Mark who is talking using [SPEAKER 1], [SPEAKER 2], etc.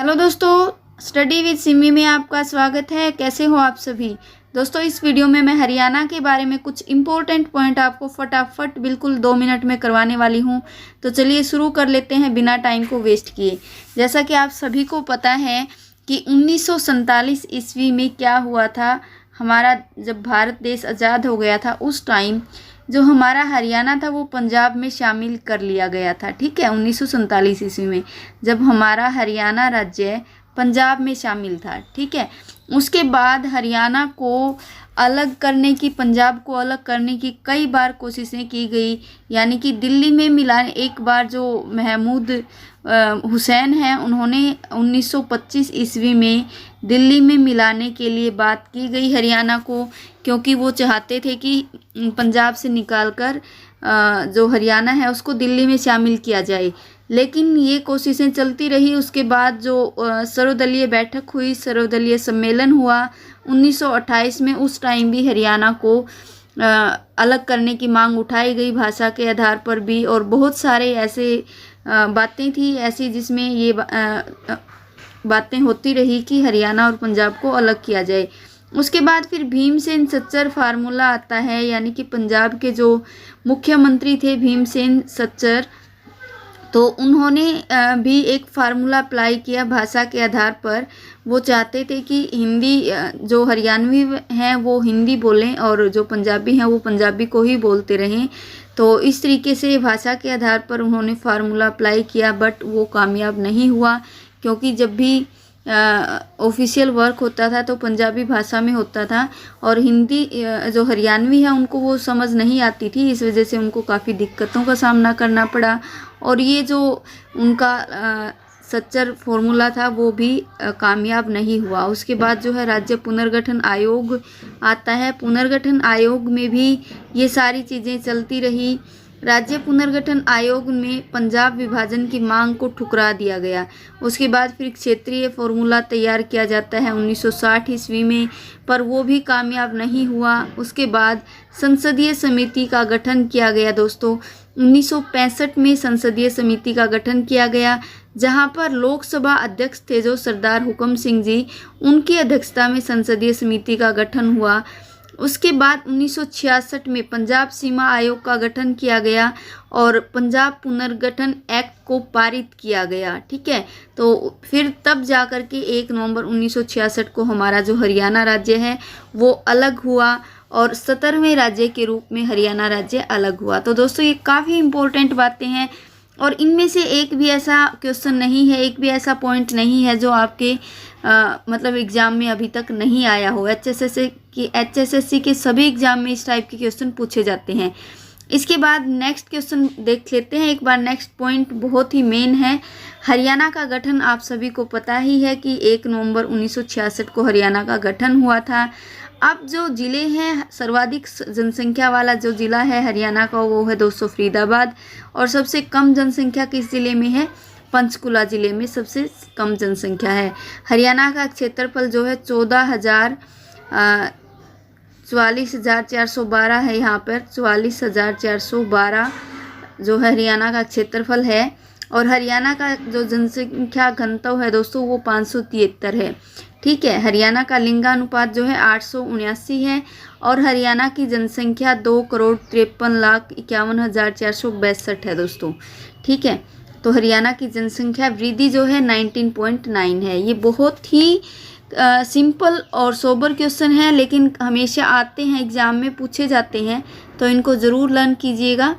[SPEAKER 1] Hello दोस्तों, study with Simi में आपका स्वागत है। कैसे हो आप सभी दोस्तों। इस वीडियो में मैं हरियाणा के बारे में कुछ इम्पोर्टेंट पॉइंट आपको फटाफट बिल्कुल 2 मिनट में करवाने वाली हूं। तो चलिए शुरू कर लेते हैं बिना टाइम को वेस्ट किए। जैसा कि आप सभी को पता है कि 1947 ईस्वी में क्या हुआ था, हमारा जब भारत देश आज़ाद हो गया था उस टाइम जो हमारा हरियाणा था वो पंजाब में शामिल कर लिया गया था। ठीक है, 1947 ईस्वी में जब हमारा हरियाणा राज्य पंजाब में शामिल था। ठीक है, उसके बाद हरियाणा को अलग करने की, पंजाब को अलग करने की कई बार कोशिशें की गई। यानी कि दिल्ली में मिलाने, एक बार जो महमूद हुसैन हैं उन्होंने 1925 ईस्वी में दिल्ली में मिलाने के लिए बात की गई हरियाणा को, क्योंकि वो चाहते थे कि पंजाब से निकालकर जो हरियाणा है उसको दिल्ली में शामिल किया जाए। लेकिन ये कोशिशें चलती रही। उसके बाद जो सर्वदलीय बैठक हुई, सर्वदलीय सम्मेलन हुआ 1928 में, उस टाइम भी हरियाणा को अलग करने की मांग उठाई गई, भाषा के आधार पर भी। और बहुत सारे ऐसे बातें थी ऐसी जिसमें ये बातें होती रही कि हरियाणा और पंजाब को अलग किया जाए। उसके बाद फिर भीमसेन सच्चर फार्मूला आता है, यानी कि पंजाब के जो मुख्यमंत्री थे भीमसेन सच्चर, तो उन्होंने भी एक फार्मूला अप्लाई किया भाषा के आधार पर। वो चाहते थे कि हिंदी, जो हरियाणवी हैं वो हिंदी बोलें और जो पंजाबी हैं वो पंजाबी को ही बोलते रहें। तो इस तरीके से भाषा के आधार पर उन्होंने फार्मूला अप्लाई किया, बट वो कामयाब नहीं हुआ, क्योंकि जब भी ऑफिशियल वर्क होता था तो पंजाबी भाषा में होता था और हिंदी जो हरियाणवी है उनको वो समझ नहीं आती थी। इस वजह से उनको काफ़ी दिक्कतों का सामना करना पड़ा और ये जो उनका सच्चर फॉर्मूला था वो भी कामयाब नहीं हुआ। उसके बाद जो है राज्य पुनर्गठन आयोग आता है। पुनर्गठन आयोग में भी ये सारी चीज़ें चलती रही। राज्य पुनर्गठन आयोग में पंजाब विभाजन की मांग को ठुकरा दिया गया। उसके बाद फिर क्षेत्रीय फॉर्मूला तैयार किया जाता है 1960 ईस्वी में, पर वो भी कामयाब नहीं हुआ। उसके बाद संसदीय समिति का गठन किया गया दोस्तों। 1965 में संसदीय समिति का गठन किया गया, जहां पर लोकसभा अध्यक्ष थे जो सरदार हुकम सिंह जी, उनकी अध्यक्षता में संसदीय समिति का गठन हुआ। उसके बाद 1966 में पंजाब सीमा आयोग का गठन किया गया और पंजाब पुनर्गठन एक्ट को पारित किया गया। ठीक है, तो फिर तब जाकर के 1 नवंबर 1966 को हमारा जो हरियाणा राज्य है वो अलग हुआ और 17वें राज्य के रूप में हरियाणा राज्य अलग हुआ। तो दोस्तों ये काफ़ी इम्पोर्टेंट बातें हैं और इनमें से एक भी ऐसा क्वेश्चन नहीं है, एक भी ऐसा पॉइंट नहीं है जो आपके मतलब एग्ज़ाम में अभी तक नहीं आया हो। एचएसएससी के सभी एग्ज़ाम में इस टाइप के क्वेश्चन पूछे जाते हैं। इसके बाद नेक्स्ट क्वेश्चन देख लेते हैं एक बार। नेक्स्ट पॉइंट बहुत ही मेन है। हरियाणा का गठन आप सभी को पता ही है कि 1 नवंबर 1966 को हरियाणा का गठन हुआ था। अब जो ज़िले हैं, सर्वाधिक जनसंख्या वाला जो ज़िला है हरियाणा का वो है दोस्तों फरीदाबाद, और सबसे कम जनसंख्या किस ज़िले में है? पंचकुला ज़िले में सबसे कम जनसंख्या है। हरियाणा का क्षेत्रफल जो है 44,412 है। यहाँ पर 44,412 जो है हरियाणा का क्षेत्रफल है। और हरियाणा का जो जनसंख्या घनत्व है दोस्तों वो 573 है। ठीक है, हरियाणा का लिंगानुपात जो है 879 है और हरियाणा की जनसंख्या 2,53,51,462 है दोस्तों। ठीक है, तो हरियाणा की जनसंख्या वृद्धि जो है 19.9 है। ये बहुत ही सिंपल और सोबर क्वेश्चन है, लेकिन हमेशा आते हैं एग्ज़ाम में, पूछे जाते हैं, तो इनको ज़रूर लर्न कीजिएगा।